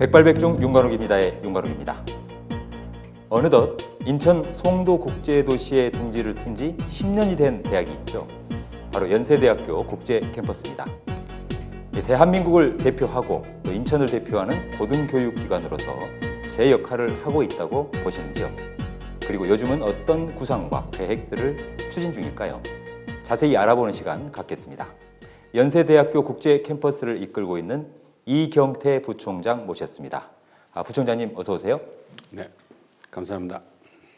백발백중 윤관욱입니다의 윤관욱입니다. 어느덧 인천 송도국제도시에 둥지를 튼 지 10년이 된 대학이 있죠. 바로 연세대학교 국제캠퍼스입니다. 대한민국을 대표하고 또 인천을 대표하는 고등교육기관으로서 제 역할을 하고 있다고 보시는지요? 그리고 요즘은 어떤 구상과 계획들을 추진 중일까요? 자세히 알아보는 시간 갖겠습니다. 연세대학교 국제캠퍼스를 이끌고 있는 이경태 부총장 모셨습니다. 부총장님 어서 오세요. 네, 감사합니다.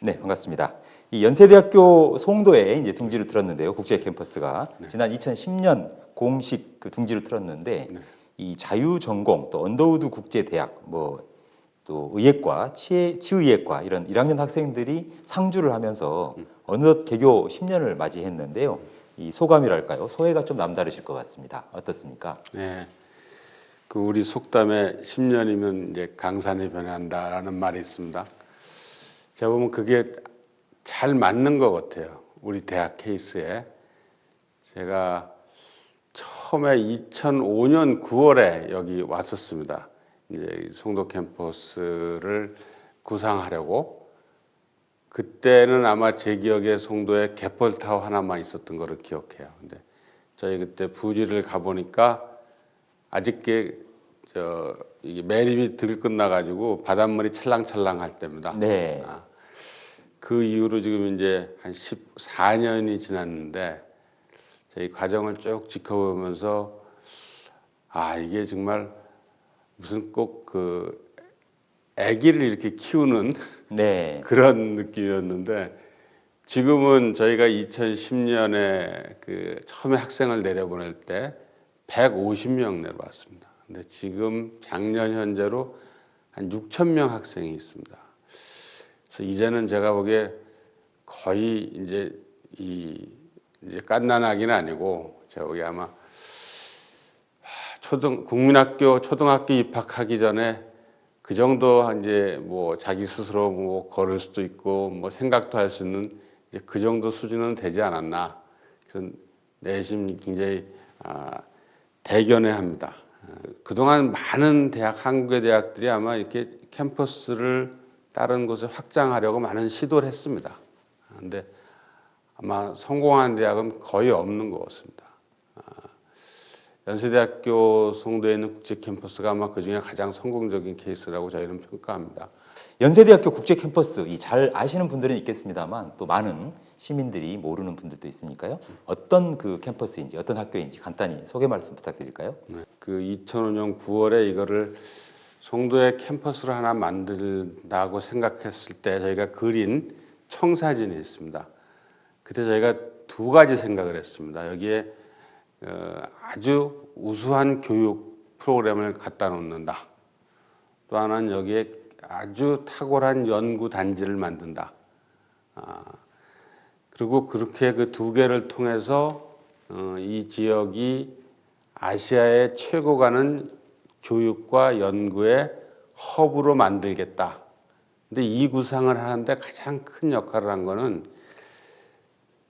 네, 반갑습니다. 이 연세대학교 송도에 이제 둥지를 틀었는데요. 국제 캠퍼스가 지난 2010년 공식 그 둥지를 틀었는데 이 자유전공 또 언더우드 국제대학 또 의예과, 치의예과 이런 1학년 학생들이 상주를 하면서 어느덧 개교 10년을 맞이했는데요. 이 소감이랄까요? 소회가 좀 남다르실 것 같습니다. 어떻습니까? 네, 그 우리 속담에 10년이면 이제 강산이 변한다라는 말이 있습니다. 제가 보면 그게 잘 맞는 것 같아요. 우리 대학 케이스에. 제가 처음에 2005년 9월에 여기 왔었습니다. 이제 송도 캠퍼스를 구상하려고. 그때는 아마 제 기억에 송도에 개펄타워 하나만 있었던 거를 기억해요. 근데 저희 그때 부지를 가보니까 아직 이게 매립이 덜 끝나가지고 바닷물이 찰랑찰랑할 때입니다. 네. 그 이후로 지금 이제 한 14년이 지났는데 저희 과정을 쭉 지켜보면서 이게 정말 무슨 꼭 그 아기를 이렇게 키우는 네. 그런 느낌이었는데 지금은 저희가 2010년에 그 처음에 학생을 내려보낼 때 150명 내려왔습니다. 근데 지금 작년 현재로 한 6,000명 학생이 있습니다. 그래서 이제는 제가 보기에 거의 이제 이제 갓난아기는 아니고 제가 보기에 아마 국민학교 초등학교 입학하기 전에 그 정도 이제 자기 스스로 걸을 수도 있고 생각도 할 수 있는 이제 그 정도 수준은 되지 않았나. 그래서 내심 굉장히 대견해합니다. 그동안 많은 한국의 대학들이 아마 이렇게 캠퍼스를 다른 곳에 확장하려고 많은 시도를 했습니다. 그런데 아마 성공한 대학은 거의 없는 것 같습니다. 연세대학교 송도에 있는 국제 캠퍼스가 아마 그 중에 가장 성공적인 케이스라고 저희는 평가합니다. 연세대학교 국제 캠퍼스 잘 아시는 분들은 있겠습니다만 또 많은 시민들이 모르는 분들도 있으니까요. 어떤 그 캠퍼스인지 어떤 학교인지 간단히 소개 말씀 부탁드릴까요? 그 2005년 9월에 이거를 송도에 캠퍼스를 하나 만들다고 생각했을 때 저희가 그린 청사진이 있습니다. 그때 저희가 두 가지 생각을 했습니다. 여기에 아주 우수한 교육 프로그램을 갖다 놓는다. 또 하나는 여기에 아주 탁월한 연구 단지를 만든다. 그리고 그렇게 그 두 개를 통해서 이 지역이 아시아의 최고 가는 교육과 연구의 허브로 만들겠다. 근데 이 구상을 하는데 가장 큰 역할을 한 거는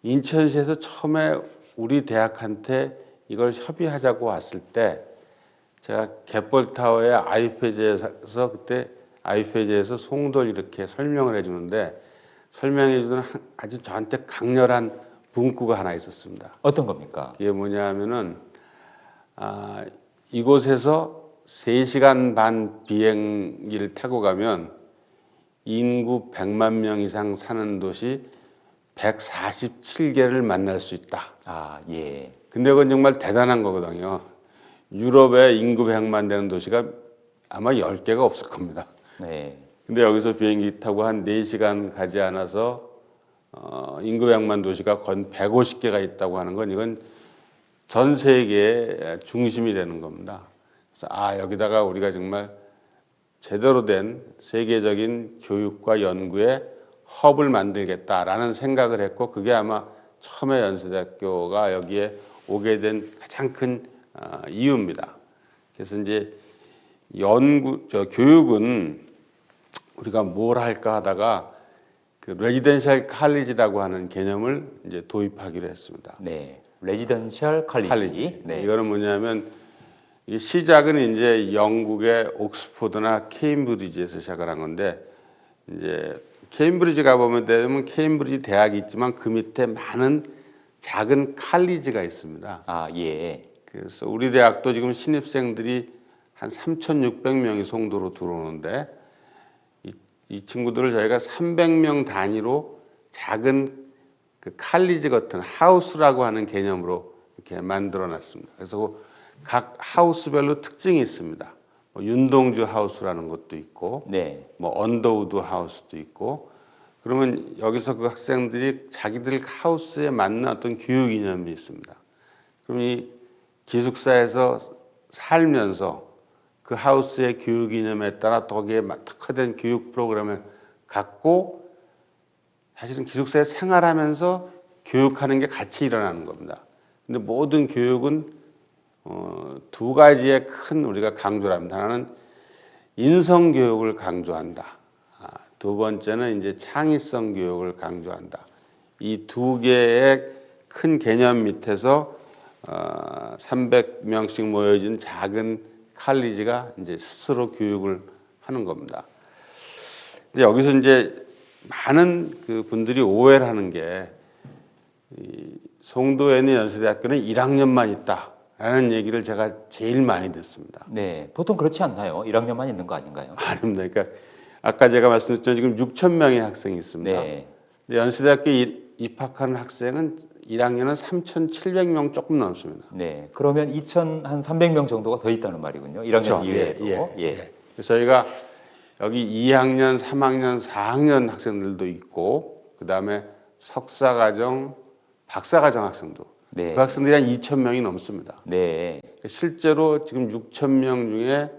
인천시에서 처음에 우리 대학한테 이걸 협의하자고 왔을 때 제가 갯벌타워의 아이페제에서 그때 아이페제에서 송도를 이렇게 설명을 해주는데 설명해주는 아주 저한테 강렬한 문구가 하나 있었습니다. 어떤 겁니까? 이게 뭐냐 하면은 이곳에서 3시간 반 비행기를 타고 가면 인구 100만 명 이상 사는 도시 147개를 만날 수 있다. 예. 근데 그건 정말 대단한 거거든요. 유럽에 인구 100만 되는 도시가 아마 10개가 없을 겁니다. 네. 근데 여기서 비행기 타고 한 4시간 가지 않아서 인구 100만 도시가 건 150개가 있다고 하는 건 이건 전 세계의 중심이 되는 겁니다. 그래서 여기다가 우리가 정말 제대로 된 세계적인 교육과 연구의 헙을 만들겠다라는 생각을 했고 그게 아마 처음에 연세대학교가 여기에 오게 된 가장 큰 이유입니다. 그래서 이제 교육은 우리가 뭘 할까 하다가 그 레지던셜 칼리지라고 하는 개념을 이제 도입하기로 했습니다. 네. 레지던셜 칼리지. 네. 이거는 뭐냐면 이 시작은 이제 영국의 옥스포드나 케임브리지에서 시작을 한 건데 이제 케임브리지 가보면 되면 케임브리지 대학이 있지만 그 밑에 많은 작은 칼리지가 있습니다. 아, 예. 그래서 우리 대학도 지금 신입생들이 한 3,600명이 송도로 들어오는데 이 친구들을 저희가 300명 단위로 작은 그 칼리지 같은 하우스라고 하는 개념으로 이렇게 만들어 놨습니다. 그래서 각 하우스별로 특징이 있습니다. 뭐 윤동주 하우스라는 것도 있고, 네. 뭐 언더우드 하우스도 있고, 그러면 여기서 그 학생들이 자기들 하우스에 맞는 어떤 교육 이념이 있습니다. 그럼 이 기숙사에서 살면서 그 하우스의 교육 이념에 따라 거기에 특화된 교육 프로그램을 갖고 사실은 기숙사에 생활하면서 교육하는 게 같이 일어나는 겁니다. 근데 모든 교육은 두 가지의 큰 우리가 강조를 합니다. 하나는 인성 교육을 강조한다. 두 번째는 이제 창의성 교육을 강조한다. 이 두 개의 큰 개념 밑에서 300명씩 모여진 작은 칼리지가 이제 스스로 교육을 하는 겁니다. 근데 여기서 이제 많은 그 분들이 오해를 하는 게 송도에 있는 연세대학교는 1학년만 있다라는 얘기를 제가 제일 많이 듣습니다. 네. 보통 그렇지 않나요? 1학년만 있는 거 아닌가요? 아닙니다. 그러니까 아까 제가 말씀드렸지만 지금 6천 명의 학생이 있습니다. 네. 근데 연세대학교에 입학하는 학생은 1학년은 3,700명 조금 넘습니다. 네. 그러면 2,300명 정도가 더 있다는 말이군요. 1학년 그렇죠. 이외에도. 그래서 저희가 여기 2학년, 3학년, 4학년 학생들도 있고 그다음에 석사과정, 박사과정 학생도 네. 그 학생들이 한 2,000명이 넘습니다. 네. 실제로 지금 6,000명 중에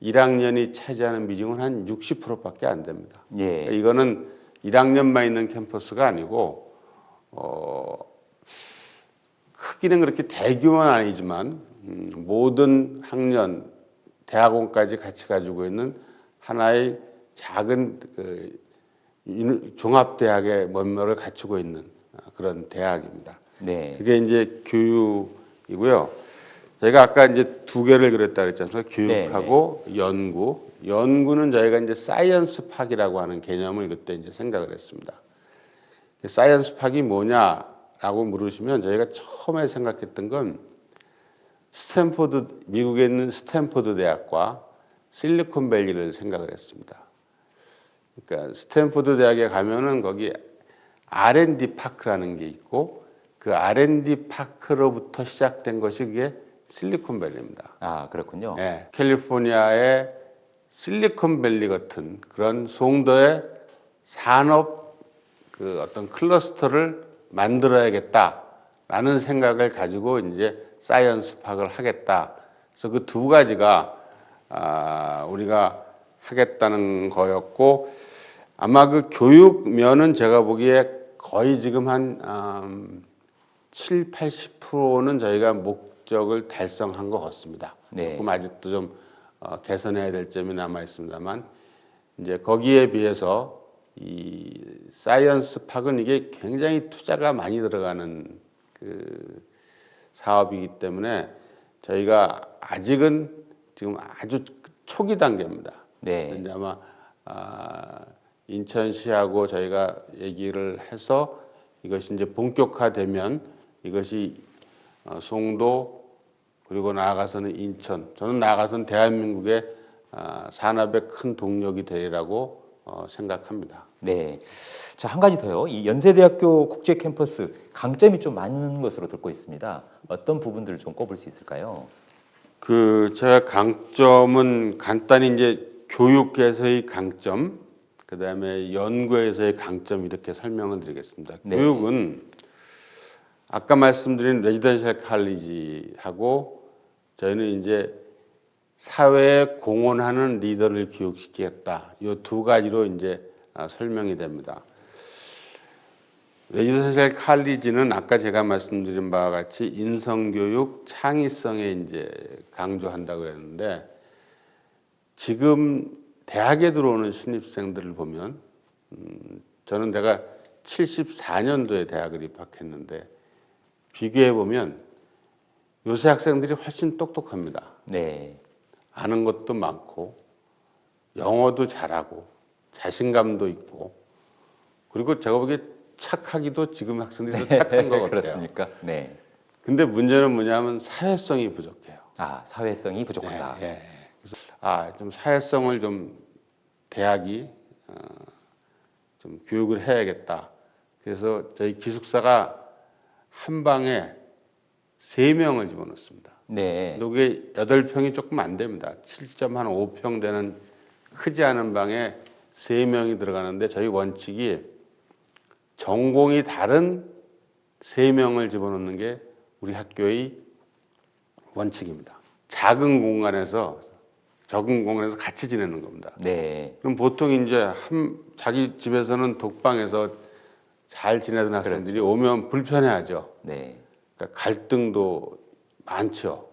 1학년이 차지하는 비중은 한 60%밖에 안 됩니다. 예. 이거는 1학년만 있는 캠퍼스가 아니고 크기는 그렇게 대규모는 아니지만 모든 학년, 대학원까지 같이 가지고 있는 하나의 작은 그 종합대학의 면모를 갖추고 있는 그런 대학입니다. 네. 그게 이제 교육이고요. 저희가 아까 이제 두 개를 그랬다 그랬지 않습니까? 교육하고 연구. 연구는 저희가 이제 사이언스 팍이라고 하는 개념을 그때 이제 생각을 했습니다. 사이언스 팍이 뭐냐라고 물으시면 저희가 처음에 생각했던 건 미국에 있는 스탠포드 대학과 실리콘밸리를 생각을 했습니다. 그러니까 스탠포드 대학에 가면은 거기 R&D 파크라는 게 있고 그 R&D 파크로부터 시작된 것이 그게 실리콘밸리입니다. 아, 그렇군요. 네, 캘리포니아의 실리콘밸리 같은 그런 송도의 산업 그 어떤 클러스터를 만들어야겠다라는 생각을 가지고 이제 사이언스 팍을 하겠다. 그래서 그 두 가지가 우리가 하겠다는 거였고 아마 그 교육면은 제가 보기에 거의 지금 한 7, 80%는 저희가 목적을 달성한 것 같습니다. 네. 조금 아직도 좀 개선해야 될 점이 남아 있습니다만 이제 거기에 비해서 이 사이언스 팍은 이게 굉장히 투자가 많이 들어가는 그 사업이기 때문에 저희가 아직은 지금 아주 초기 단계입니다. 네. 이제 아마 인천시하고 저희가 얘기를 해서 이것이 이제 본격화되면 이것이 송도 그리고 나아가서는 인천, 저는 나아가서는 대한민국의 산업의 큰 동력이 되리라고 생각합니다. 네. 자, 한 가지 더요. 이 연세대학교 국제 캠퍼스 강점이 좀 많은 것으로 듣고 있습니다. 어떤 부분들을 좀 꼽을 수 있을까요? 제가 강점은 간단히 이제 교육에서의 강점, 그다음에 연구에서의 강점 이렇게 설명을 드리겠습니다. 네. 교육은 아까 말씀드린 레지던셜 칼리지하고 저희는 이제 사회에 공헌하는 리더를 교육시키겠다. 이 두 가지로 이제 설명이 됩니다. 레지던셜 칼리지는 아까 제가 말씀드린 바와 같이 인성교육, 창의성에 이제 강조한다고 했는데 지금 대학에 들어오는 신입생들을 보면 저는 내가 74년도에 대학을 입학했는데 비교해 보면 요새 학생들이 훨씬 똑똑합니다. 네. 아는 것도 많고 영어도 잘하고 자신감도 있고 그리고 제가 보기에 착하기도 지금 학생들이 더 착한 것 같아요. 그렇습니까? 네. 근데 문제는 뭐냐면 사회성이 부족해요. 아, 사회성이 부족하다. 예. 그래서 좀 사회성을 좀 대학이 좀 교육을 해야겠다. 그래서 저희 기숙사가 한 방에 3명을 집어넣습니다. 네. 근데 그게 8평이 조금 안 됩니다. 7.5평 되는 크지 않은 방에 3명이 들어가는데 저희 원칙이 전공이 다른 3명을 집어넣는 게 우리 학교의 원칙입니다. 작은 공간에서 적은 공간에서 같이 지내는 겁니다. 네. 그럼 보통 이제 자기 집에서는 독방에서 잘 지내던 학생들이 오면 불편해하죠. 네. 그러니까 갈등도 많죠.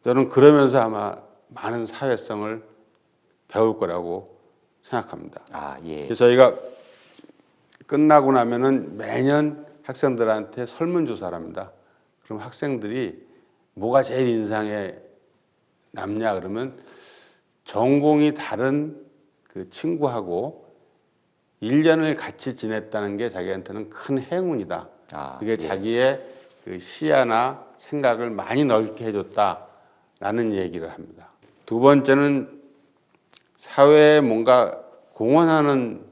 저는 그러면서 아마 많은 사회성을 배울 거라고 생각합니다. 아, 예. 그래서 저희가 끝나고 나면은 매년 학생들한테 설문조사를 합니다. 그럼 학생들이 뭐가 제일 인상에 남냐 그러면 전공이 다른 그 친구하고 1년을 같이 지냈다는 게 자기한테는 큰 행운이다. 아, 그게 예. 자기의 그 시야나 생각을 많이 넓게 해줬다라는 얘기를 합니다. 두 번째는 사회에 뭔가 공헌하는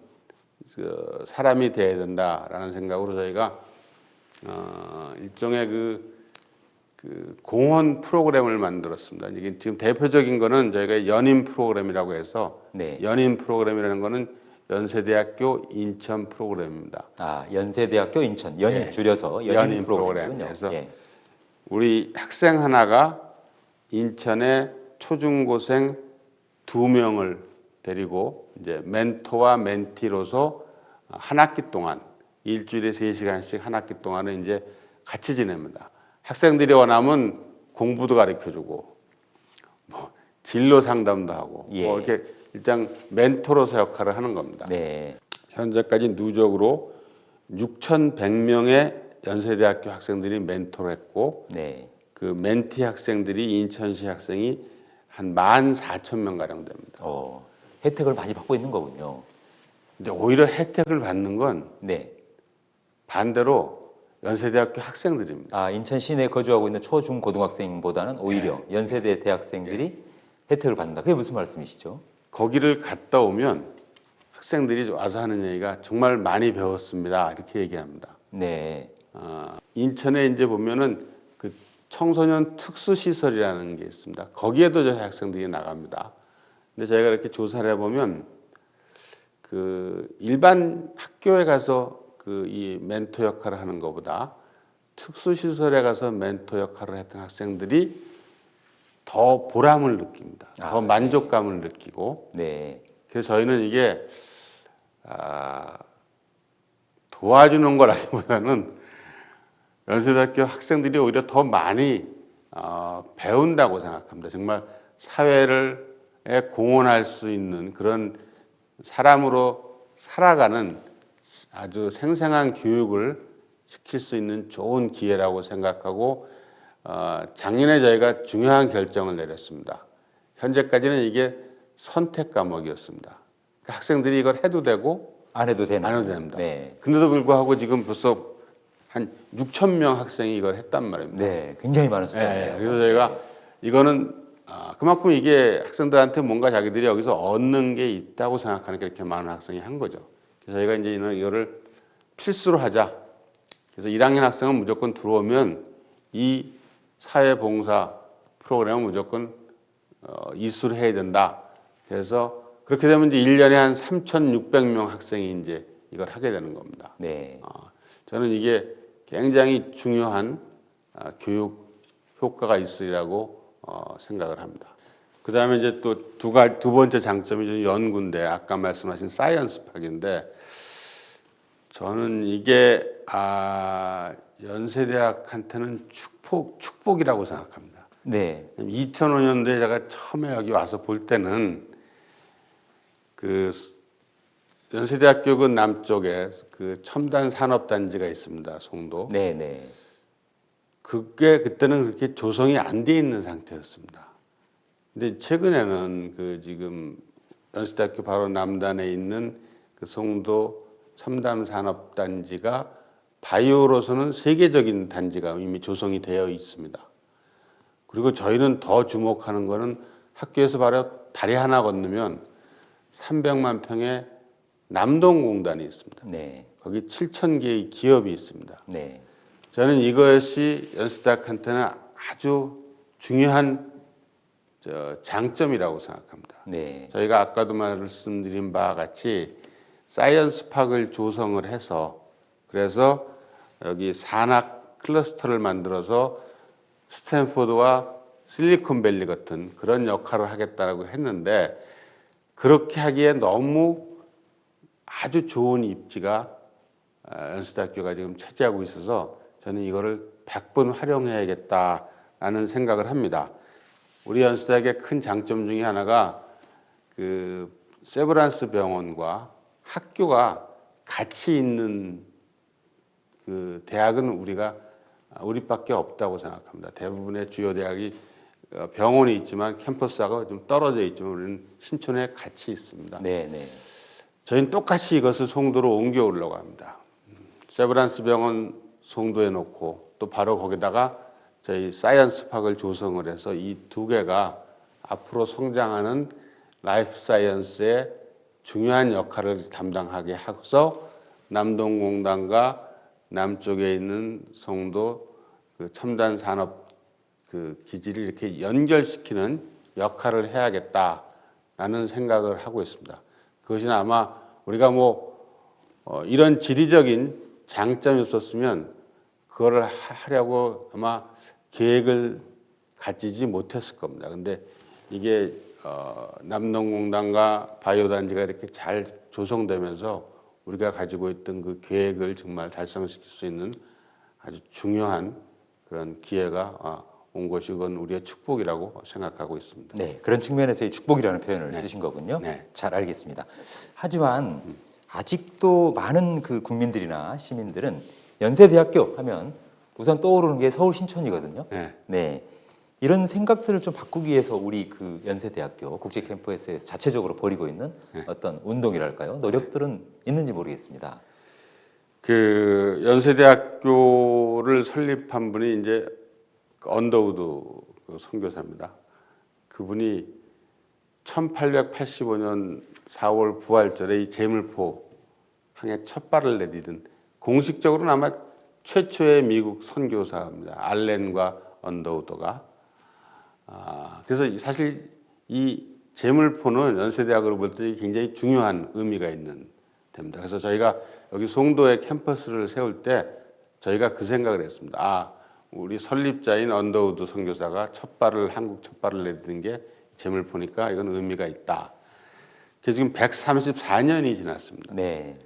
그 사람이 돼야 된다라는 생각으로 저희가 일종의 그 공헌 프로그램을 만들었습니다. 이게 지금 대표적인 거는 저희가 연인 프로그램이라고 해서 네. 연인 프로그램이라는 거는 연세대학교 인천 프로그램입니다. 아, 연세대학교 인천 연인 예. 줄여서 연인 프로그램이군요. 프로그램에서 예. 우리 학생 하나가 인천의 초중고생 2명을 데리고 이제 멘토와 멘티로서 한 학기 동안 일주일에 3시간씩 한 학기 동안은 이제 같이 지냅니다. 학생들이 원하면 공부도 가르쳐주고 뭐 진로 상담도 하고 예. 뭐 이렇게 일단 멘토로서 역할을 하는 겁니다. 네. 현재까지 누적으로 6,100명의 연세대학교 학생들이 멘토를 했고 네. 그 멘티 학생들이 인천시 학생이 한 14,000명 가량 됩니다. 혜택을 많이 받고 있는 거군요. 근데 오히려 혜택을 받는 건 네. 반대로 연세대학교 학생들입니다. 아, 인천 시내에 거주하고 있는 초, 중, 고등학생보다는 오히려 연세대 대학생들이 혜택을 받는다. 그게 무슨 말씀이시죠? 거기를 갔다 오면 학생들이 와서 하는 얘기가 정말 많이 배웠습니다. 이렇게 얘기합니다. 네. 인천에 이제 보면은 그 청소년 특수시설이라는 게 있습니다. 거기에도 저희 학생들이 나갑니다. 근데 저희가 이렇게 조사를 해보면 그 일반 학교에 가서 그 이 멘토 역할을 하는 것보다 특수시설에 가서 멘토 역할을 했던 학생들이 더 보람을 느낍니다. 더 만족감을 느끼고. 네. 그래서 저희는 이게 도와주는 거라기보다는 연세대학교 학생들이 오히려 더 많이 배운다고 생각합니다. 정말 사회를 공헌할 수 있는 그런 사람으로 살아가는 아주 생생한 교육을 시킬 수 있는 좋은 기회라고 생각하고 작년에 저희가 중요한 결정을 내렸습니다. 현재까지는 이게 선택 과목이었습니다. 그러니까 학생들이 이걸 해도 되고 안 해도 되는. 안 해도 됩니다. 네. 근데도 불구하고 지금 벌써 한 6,000명 학생이 이걸 했단 말입니다. 네. 굉장히 많은 숫자네요. 그래서 저희가 이거는 그만큼 이게 학생들한테 뭔가 자기들이 여기서 얻는 게 있다고 생각하니까 이렇게 많은 학생이 한 거죠. 그래서 저희가 이제 이거를 필수로 하자. 그래서 1학년 학생은 무조건 들어오면 이 사회봉사 프로그램은 무조건 이수를 해야 된다. 그래서 그렇게 되면 이제 1년에 한 3,600명 학생이 이제 이걸 하게 되는 겁니다. 네. 저는 이게 굉장히 중요한 교육 효과가 있으리라고 생각을 합니다. 그 다음에 이제 또 두 번째 장점이 연구인데 아까 말씀하신 사이언스 팍인데 저는 이게 연세대학한테는 축복이라고 생각합니다. 네. 2005년도에 제가 처음에 여기 와서 볼 때는 그 연세대학교 그 남쪽에 그 첨단 산업단지가 있습니다. 송도. 네, 네. 그게 그때는 그렇게 조성이 안 돼 있는 상태였습니다. 근데 최근에는 그 지금 연세대학교 바로 남단에 있는 그 송도 첨단산업단지가 바이오로서는 세계적인 단지가 이미 조성이 되어 있습니다. 그리고 저희는 더 주목하는 거는 학교에서 바로 다리 하나 건너면 300만 평의 남동공단이 있습니다. 네. 거기 7,000개의 기업이 있습니다. 네. 저는 이것이 연세대학한테는 아주 중요한 장점이라고 생각합니다. 네. 저희가 아까도 말씀드린 바와 같이 사이언스 파크를 조성을 해서 그래서 여기 산학 클러스터를 만들어서 스탠포드와 실리콘밸리 같은 그런 역할을 하겠다고 했는데 그렇게 하기에 너무 아주 좋은 입지가 연세대학교가 지금 차지하고 있어서 저는 이거를 100번 활용해야겠다라는 생각을 합니다. 우리 연세대학의 큰 장점 중에 하나가 그 세브란스 병원과 학교가 같이 있는 그 대학은 우리밖에 없다고 생각합니다. 대부분의 주요 대학이 병원이 있지만 캠퍼스하고 좀 떨어져 있지만 우리는 신촌에 같이 있습니다. 네, 네. 저희는 똑같이 이것을 송도로 옮겨오려고 합니다. 세브란스 병원 송도에 놓고 또 바로 거기다가 저희 사이언스 파크를 조성을 해서 이 두 개가 앞으로 성장하는 라이프 사이언스의 중요한 역할을 담당하게 하고서 남동공단과 남쪽에 있는 송도 그 첨단 산업 그 기지를 이렇게 연결시키는 역할을 해야겠다라는 생각을 하고 있습니다. 그것이 아마 우리가 이런 지리적인 장점이 없었으면 그거를 하려고 아마 계획을 가지지 못했을 겁니다. 근데 이게 남동공단과 바이오단지가 이렇게 잘 조성되면서 우리가 가지고 있던 그 계획을 정말 달성시킬 수 있는 아주 중요한 그런 기회가 온 것이 그건 우리의 축복이라고 생각하고 있습니다. 네, 그런 측면에서의 축복이라는 표현을 네. 쓰신 거군요. 네. 잘 알겠습니다. 하지만 아직도 많은 그 국민들이나 시민들은 연세대학교 하면 우선 떠오르는 게 서울 신촌이거든요. 네. 네. 이런 생각들을 좀 바꾸기 위해서 우리 그 연세대학교 국제 캠퍼스에서 자체적으로 벌이고 있는 어떤 운동이랄까요? 노력들은 있는지 모르겠습니다. 그 연세대학교를 설립한 분이 이제 언더우드 선교사입니다. 그분이 1885년 4월 부활절에 이 제물포 항해 첫 발을 내디딘 공식적으로는 아마 최초의 미국 선교사입니다. 알렌과 언더우드가. 그래서 사실 이 제물포는 연세대학으로 볼 때 굉장히 중요한 의미가 있는 데입니다. 그래서 저희가 여기 송도에 캠퍼스를 세울 때 저희가 그 생각을 했습니다. 우리 설립자인 언더우드 선교사가 한국 첫 발을 내디딘 게 제물포니까 이건 의미가 있다. 그래서 지금 134년이 지났습니다. 네.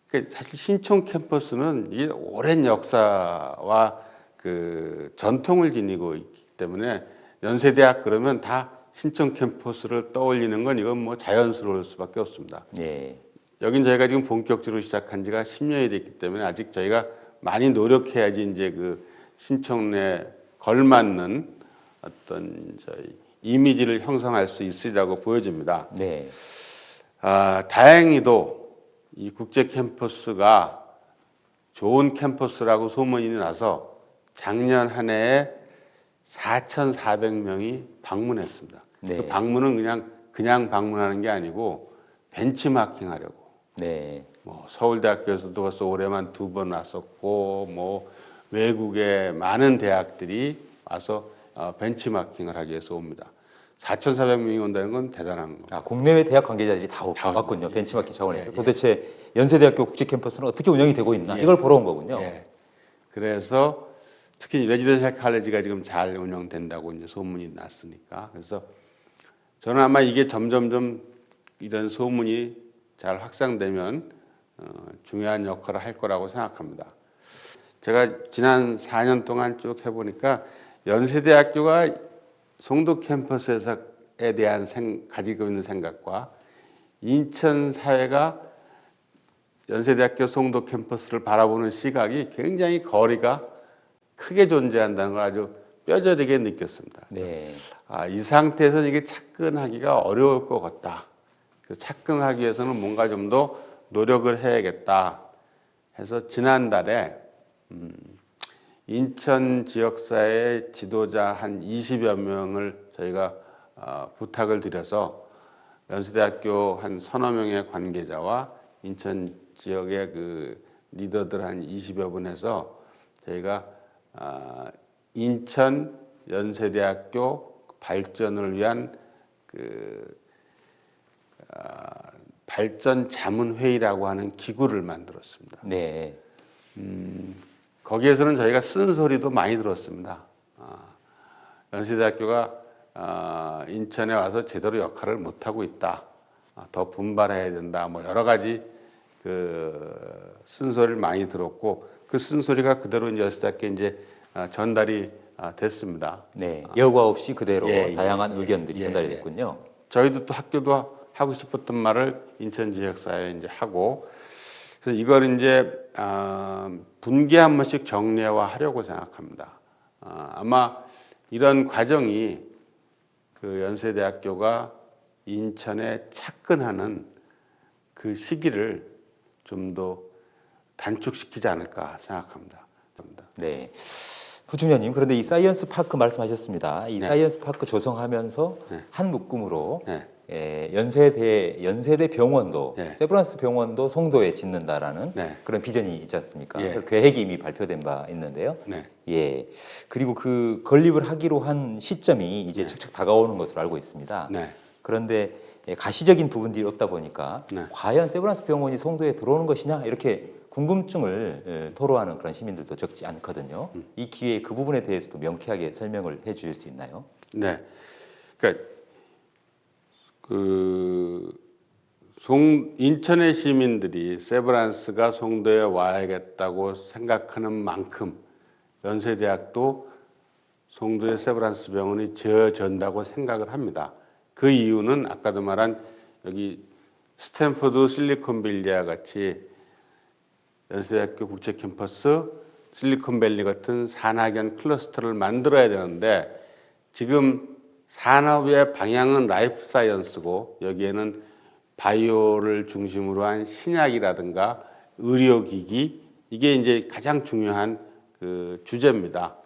그러니까 사실 신촌 캠퍼스는 이게 오랜 역사와 그 전통을 지니고 있기 때문에 연세대학 그러면 다 신촌 캠퍼스를 떠올리는 건 이건 자연스러울 수밖에 없습니다. 네. 여긴 저희가 지금 본격적으로 시작한 지가 10년이 됐기 때문에 아직 저희가 많이 노력해야지 이제 그 신촌에 걸맞는 어떤 저희 이미지를 형성할 수 있으리라고 보여집니다. 네. 다행히도 이 국제 캠퍼스가 좋은 캠퍼스라고 소문이 나서 작년 한 해에 4,400명이 방문했습니다. 네. 그 방문은 그냥 방문하는 게 아니고 벤치마킹 하려고. 네. 서울대학교에서도 벌써 올해만 2번 왔었고 외국의 많은 대학들이 와서 벤치마킹을 하기 위해서 옵니다. 4,400명이 온다는 건 대단한 겁니다. 국내외 대학 관계자들이 다 왔군요. 벤치마킹 차원에서. 도대체 연세대학교 국제 캠퍼스는 어떻게 운영이 되고 있나 이걸 보러 온 거군요. 그래서 특히 레지던셜 칼레지가 지금 잘 운영된다고 이제 소문이 났으니까 그래서 저는 아마 이게 점점점 이런 소문이 잘 확산되면 중요한 역할을 할 거라고 생각합니다. 제가 지난 4년 동안 쭉 해보니까 연세대학교가 송도 캠퍼스에 대한 가지고 있는 생각과 인천 사회가 연세대학교 송도 캠퍼스를 바라보는 시각이 굉장히 거리가 크게 존재한다는 걸 아주 뼈저리게 느꼈습니다. 네. 이 상태에서 이게 착근하기가 어려울 것 같다. 그래서 착근하기 위해서는 뭔가 좀 더 노력을 해야겠다 해서 지난달에 인천 지역사회 지도자 한 20여 명을 저희가 부탁을 드려서 연세대학교 한 서너 명의 관계자와 인천 지역의 그 리더들 한 20여 분 해서 저희가 인천 연세대학교 발전을 위한 그 발전 자문 회의라고 하는 기구를 만들었습니다. 네. 거기에서는 저희가 쓴소리도 많이 들었습니다. 연세대학교가 인천에 와서 제대로 역할을 못 하고 있다. 더 분발해야 된다. 뭐 여러 가지 그 쓴소리를 많이 들었고 그 쓴소리가 그대로 이제 연세대학교에 이제 전달이 됐습니다. 네. 여과 없이 그대로 예, 다양한 예, 의견들이 예, 전달이 예. 됐군요. 저희도 또 학교도 하고 싶었던 말을 인천 지역사회에 이제 하고 그래서 이걸 이제 분기에 한 번씩 정례화하려고 생각합니다. 아마 이런 과정이 그 연세대학교가 인천에 착근하는 그 시기를 좀 더 단축시키지 않을까 생각합니다. 네. 부총장님, 그런데 이 사이언스 파크 말씀하셨습니다. 이 네. 사이언스 파크 조성하면서 네. 한 묶음으로 네. 연세대 병원도 네. 세브란스 병원도 송도에 짓는다라는 네. 그런 비전이 있지 않습니까? 예. 그 계획이 이미 발표된 바 있는데요. 네. 예. 그리고 그 건립을 하기로 한 시점이 이제 네. 착착 다가오는 것으로 알고 있습니다. 네. 그런데 가시적인 부분들이 없다 보니까 네. 과연 세브란스 병원이 송도에 들어오는 것이냐 이렇게 궁금증을 토로하는 그런 시민들도 적지 않거든요. 이 기회에 그 부분에 대해서도 명쾌하게 설명을 해 주실 수 있나요? 네. 그러니까 인천의 시민들이 세브란스가 송도에 와야겠다고 생각하는 만큼 연세대학도 송도의 세브란스 병원이 지어진다고 생각을 합니다. 그 이유는 아까도 말한 여기 스탠퍼드 실리콘밸리와 같이 연세대학교 국제 캠퍼스, 실리콘밸리 같은 산학연 클러스터를 만들어야 되는데 지금 산업의 방향은 라이프 사이언스고 여기에는 바이오를 중심으로 한 신약이라든가 의료기기 이게 이제 가장 중요한 그 주제입니다.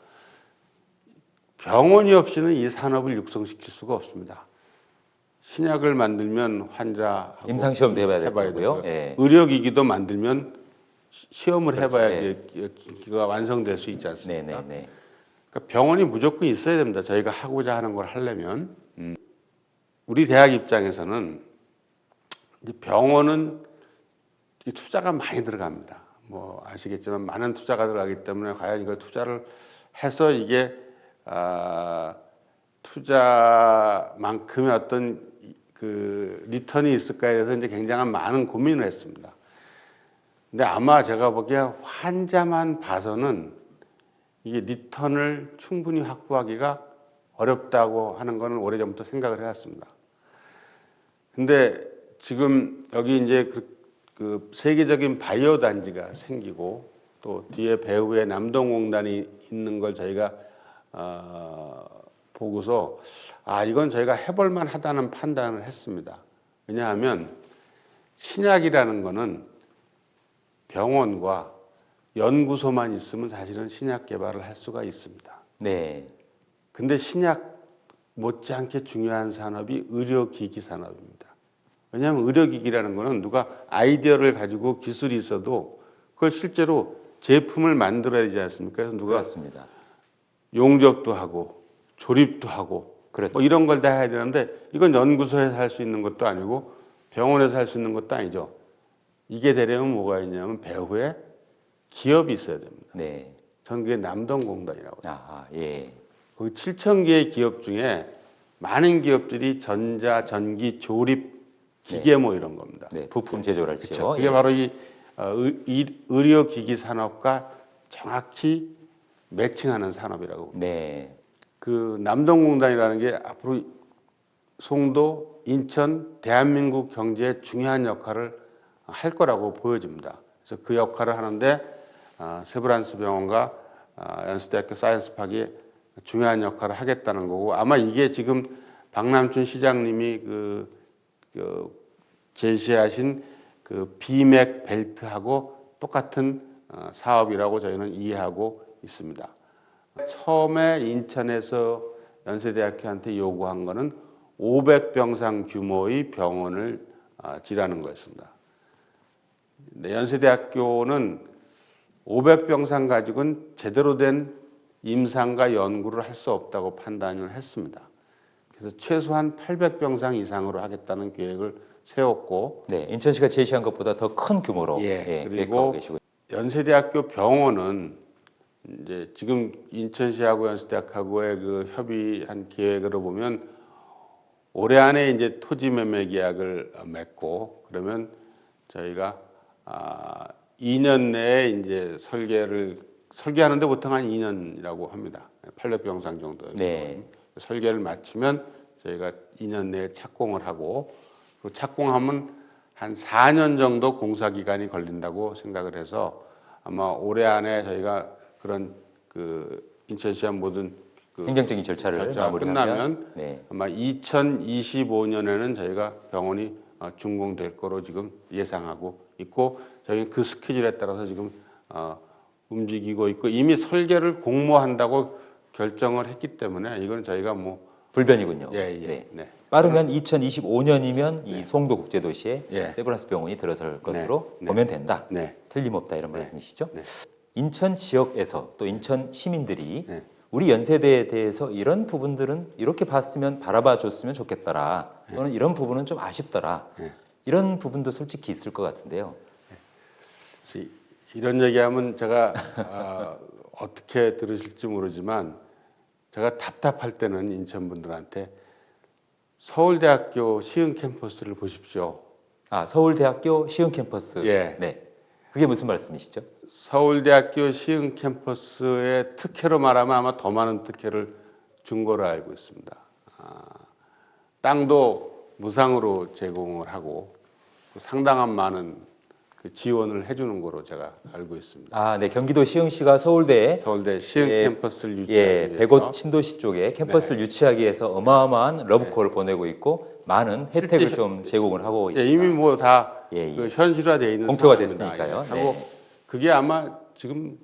병원이 없이는 이 산업을 육성시킬 수가 없습니다. 신약을 만들면 환자하고 임상시험도 해봐야 되고요. 되고요. 예. 의료기기도 만들면 시험을 그렇죠. 해봐야 기기가 완성될 수 있지 않습니까? 네네네. 그러니까 병원이 무조건 있어야 됩니다. 저희가 하고자 하는 걸 하려면 우리 대학 입장에서는 이제 병원은 투자가 많이 들어갑니다. 뭐 아시겠지만 많은 투자가 들어가기 때문에 과연 이걸 투자를 해서 이게 투자만큼의 어떤 그 리턴이 있을까에 대해서 이제 굉장한 많은 고민을 했습니다. 근데 아마 제가 보기에 환자만 봐서는 이게 리턴을 충분히 확보하기가 어렵다고 하는 거는 오래전부터 생각을 해왔습니다. 근데 지금 여기 이제 그 세계적인 바이오 단지가 생기고 또 뒤에 배후에 남동공단이 있는 걸 저희가 보고서 이건 저희가 해볼만 하다는 판단을 했습니다. 왜냐하면 신약이라는 거는 병원과 연구소만 있으면 사실은 신약 개발을 할 수가 있습니다. 네. 근데 신약 못지않게 중요한 산업이 의료기기 산업입니다. 왜냐하면 의료기기라는 거는 누가 아이디어를 가지고 기술이 있어도 그걸 실제로 제품을 만들어야 되지 않습니까? 그래서 누가 그렇습니다. 용접도 하고 조립도 하고 그렇죠. 뭐 이런 걸 다 해야 되는데 이건 연구소에서 할 수 있는 것도 아니고 병원에서 할 수 있는 것도 아니죠. 이게 되려면 뭐가 있냐면 배후에 기업이 있어야 됩니다. 네. 전 그게 남동공단이라고. 예. 거기 7천 개의 기업 중에 많은 기업들이 전자, 전기, 조립, 기계 뭐 이런 겁니다. 네. 부품 제조를 할지요. 그렇죠. 그게 바로 이 의료기기 산업과 정확히 매칭하는 산업이라고 봅니다. 네. 그 남동공단이라는 게 앞으로 송도, 인천, 대한민국 경제에 중요한 역할을 할 거라고 보여집니다. 그래서 그 역할을 하는데 세브란스 병원과 연세대학교 사이언스팍이 중요한 역할을 하겠다는 거고 아마 이게 지금 박남춘 시장님이 그 제시하신 그 비맥 벨트하고 똑같은 사업이라고 저희는 이해하고 있습니다. 처음에 인천에서 연세대학교한테 요구한 거는 500병상 규모의 병원을 지라는 거였습니다. 근데 연세대학교는 500병상 가지고는 제대로 된 임상과 연구를 할 수 없다고 판단을 했습니다. 그래서 최소한 800병상 이상으로 하겠다는 계획을 세웠고, 네, 인천시가 제시한 것보다 더 큰 규모로 그리고 계획하고 계시고요. 연세대학교 병원은 이제 지금 인천시하고 연세대학하고의 그 협의한 계획으로 보면 올해 안에 이제 토지 매매 계약을 맺고 그러면 저희가 2년 내에 이제 설계하는데 보통 한 2년이라고 합니다. 800병상 정도. 네. 설계를 마치면 저희가 2년 내에 착공을 하고 그리고 착공하면 한 4년 정도 공사 기간이 걸린다고 생각을 해서 아마 올해 안에 저희가 그런 그 인천시와 모든 그 행정적인 절차를 끝나면 네. 아마 2025년에는 저희가 병원이 준공될 거로 지금 예상하고 있고 저희 그 스케줄에 따라서 지금 움직이고 있고 이미 설계를 공모한다고 결정을 했기 때문에 이건 저희가 뭐 불변이군요. 네. 빠르면 2025년이면 이 송도 국제도시에 예. 세브란스 병원이 들어설 것으로 보면 된다. 네. 틀림없다 이런 말씀이시죠? 네. 인천 지역에서 또 인천 시민들이 네. 우리 연세대에 대해서 이런 부분들은 이렇게 봤으면 바라봐 줬으면 좋겠더라. 또는 이런 부분은 좀 아쉽더라. 네. 이런 부분도 솔직히 있을 것 같은데요. 그래서 이런 얘기하면 제가 어떻게 들으실지 모르지만 제가 답답할 때는 인천 분들한테 서울대학교 시흥 캠퍼스를 보십시오. 서울대학교 시흥 캠퍼스. 예. 네. 그게 무슨 말씀이시죠? 서울대학교 시흥 캠퍼스의 특혜로 말하면 아마 더 많은 특혜를 준 거로 알고 있습니다. 땅도 무상으로 제공을 하고 상당한 많은 그 지원을 해주는 거로 제가 알고 있습니다. 네. 경기도 시흥시가 서울대 시흥 캠퍼스를 유치하기 위해서 백옷 신도시 쪽에 캠퍼스를 유치하기 위해서 어마어마한 러브콜을 보내고 있고 많은 혜택을 좀 제공을 하고 있다. 이미 뭐 다 그 현실화되어 있는 공표가 상황입니다. 됐으니까요. 하고 그게 아마 지금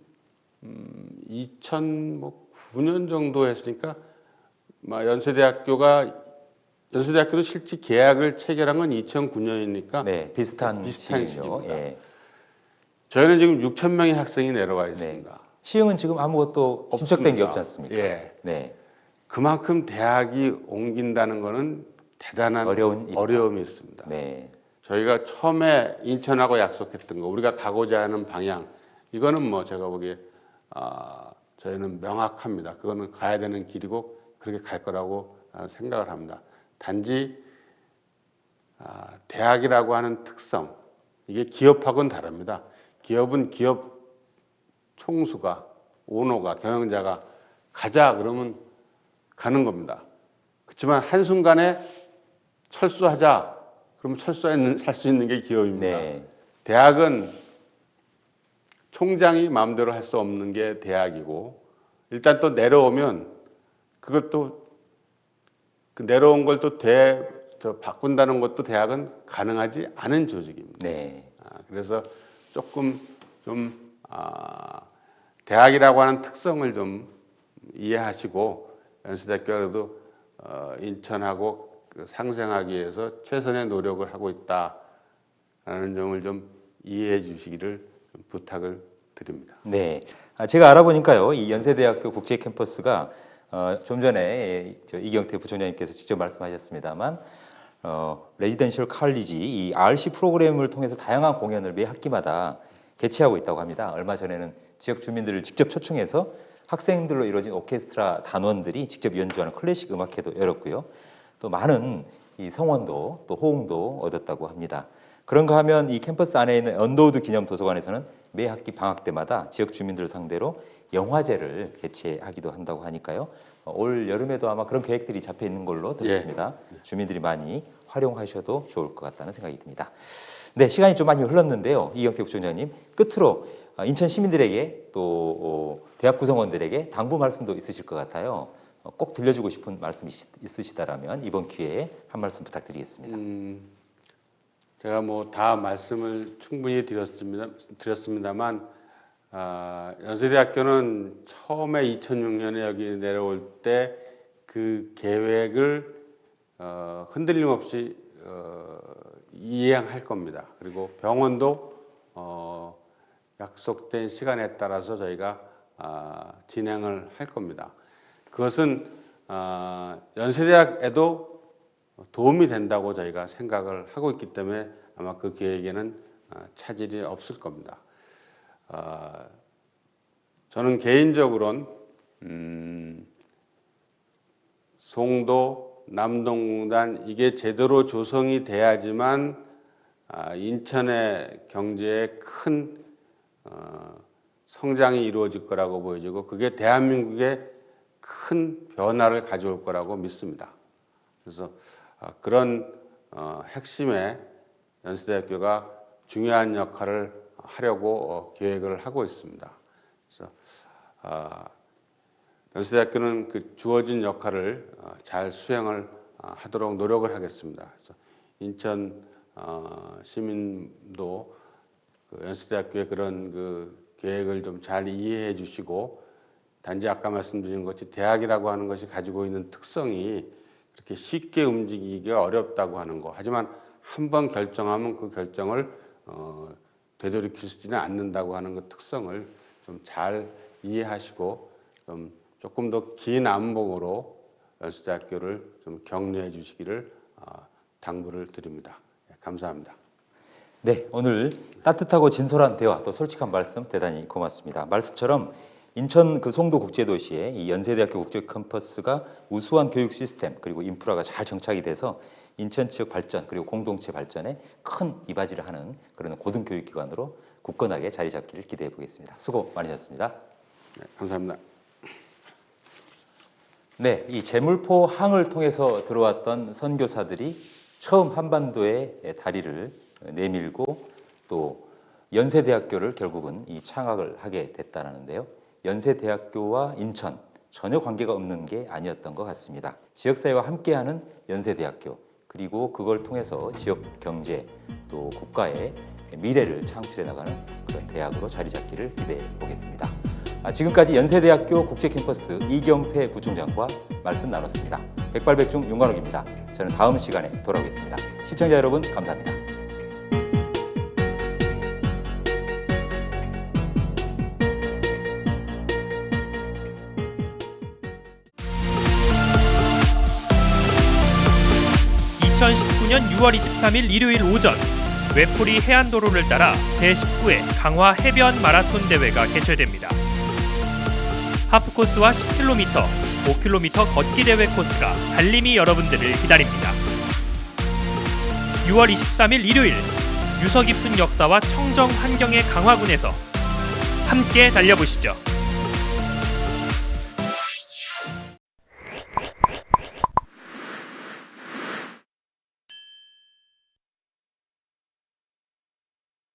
2009년 정도 했으니까 연세대학교도 실제 계약을 체결한 건 2009년이니까 네, 비슷한 시기군요. 시기입니다. 예. 저희는 지금 6천 명의 학생이 내려와 있습니다. 시흥은 지금 아무것도 신청된 게 없지 않습니까? 예. 네. 그만큼 대학이 옮긴다는 것은 대단한 어려움이 있습니다. 네. 저희가 처음에 인천하고 약속했던 거, 우리가 가고자 하는 방향, 이거는 뭐 제가 보기에 저희는 명확합니다. 그거는 가야 되는 길이고 그렇게 갈 거라고 생각을 합니다. 단지 대학이라고 하는 특성, 이게 기업하고는 다릅니다. 기업은 기업 총수가, 오너가, 경영자가 가자 그러면 가는 겁니다. 그렇지만 한순간에 철수하자 그러면 살 수 있는 게 기업입니다. 네. 대학은 총장이 마음대로 할 수 없는 게 대학이고 일단 또 내려오면 그것도 그 내려온 걸 또 바꾼다는 것도 대학은 가능하지 않은 조직입니다. 네. 그래서 조금 좀 대학이라고 하는 특성을 좀 이해하시고 연세대학교도 인천하고 상생하기 위해서 최선의 노력을 하고 있다라는 점을 좀 이해해 주시기를 부탁을 드립니다. 네. 제가 알아보니까요, 이 연세대학교 국제 캠퍼스가 좀 전에 이경태 부총장님께서 직접 말씀하셨습니다만, 레지던셜 칼리지 이 RC 프로그램을 통해서 다양한 공연을 매 학기마다 개최하고 있다고 합니다. 얼마 전에는 지역 주민들을 직접 초청해서 학생들로 이루어진 오케스트라 단원들이 직접 연주하는 클래식 음악회도 열었고요. 또 많은 이 성원도 또 호응도 얻었다고 합니다. 그런가 하면 이 캠퍼스 안에 있는 언더우드 기념 도서관에서는 매 학기 방학 때마다 지역 주민들을 상대로 영화제를 개최하기도 한다고 하니까요. 올 여름에도 아마 그런 계획들이 잡혀 있는 걸로 들었습니다. 주민들이 많이 활용하셔도 좋을 것 같다는 생각이 듭니다. 네, 시간이 좀 많이 흘렀는데요. 이경태 부총장님, 끝으로 인천 시민들에게 또 대학 구성원들에게 당부 말씀도 있으실 것 같아요. 꼭 들려주고 싶은 말씀이 있으시다라면 이번 기회에 한 말씀 부탁드리겠습니다. 제가 뭐 다 말씀을 충분히 드렸습니다만 연세대학교는 처음에 2006년에 여기 내려올 때 그 계획을 흔들림 없이 이행할 겁니다. 그리고 병원도 약속된 시간에 따라서 저희가 진행을 할 겁니다. 그것은 연세대학에도 도움이 된다고 저희가 생각을 하고 있기 때문에 아마 그 계획에는 차질이 없을 겁니다. 저는 개인적으로는 송도, 남동공단 이게 제대로 조성이 돼야지만 인천의 경제에 큰 성장이 이루어질 거라고 보여지고 그게 대한민국에 큰 변화를 가져올 거라고 믿습니다. 그래서 그런 핵심에 연세대학교가 중요한 역할을 하려고 계획을 하고 있습니다. 그래서 연세대학교는 그 주어진 역할을 잘 수행을 하도록 노력을 하겠습니다. 그래서 인천 시민도 그 연세대학교의 그런 그 계획을 좀 잘 이해해 주시고 단지 아까 말씀드린 것이 대학이라고 하는 것이 가지고 있는 특성이 그렇게 쉽게 움직이기가 어렵다고 하는 거. 하지만 한번 결정하면 그 결정을 되돌이킬 수 있지는 않는다고 하는 그 특성을 좀 잘 이해하시고 조금 더 긴 안목으로 연세대학교를 좀 격려해 주시기를 당부를 드립니다. 감사합니다. 네, 오늘 따뜻하고 진솔한 대화 또 솔직한 말씀 대단히 고맙습니다. 말씀처럼 인천 그 송도 국제도시에 이 연세대학교 국제 캠퍼스가 우수한 교육 시스템 그리고 인프라가 잘 정착이 돼서 인천 지역 발전 그리고 공동체 발전에 큰 이바지를 하는 그런 고등교육기관으로 굳건하게 자리 잡기를 기대해 보겠습니다. 수고 많으셨습니다. 네, 감사합니다. 네, 이 제물포 항을 통해서 들어왔던 선교사들이 처음 한반도에 다리를 내밀고 또 연세대학교를 결국은 이 창학을 하게 됐다는데요. 연세대학교와 인천 전혀 관계가 없는 게 아니었던 것 같습니다. 지역사회와 함께하는 연세대학교 그리고 그걸 통해서 지역 경제 또 국가의 미래를 창출해 나가는 그런 대학으로 자리 잡기를 기대해 보겠습니다. 지금까지 연세대학교 국제캠퍼스 이경태 부총장과 말씀 나눴습니다. 백발백중 윤관옥입니다. 저는 다음 시간에 돌아오겠습니다. 시청자 여러분 감사합니다. (2019년 6월 23일) 일요일 오전 외포리 해안도로를 따라 제19회 강화 해변 마라톤 대회가 개최됩니다. 하프코스와 10km, 5km 걷기 대회 코스가 달림이 여러분들을 기다립니다. 6월 23일 일요일 유서 깊은 역사와 청정 환경의 강화군에서 함께 달려보시죠.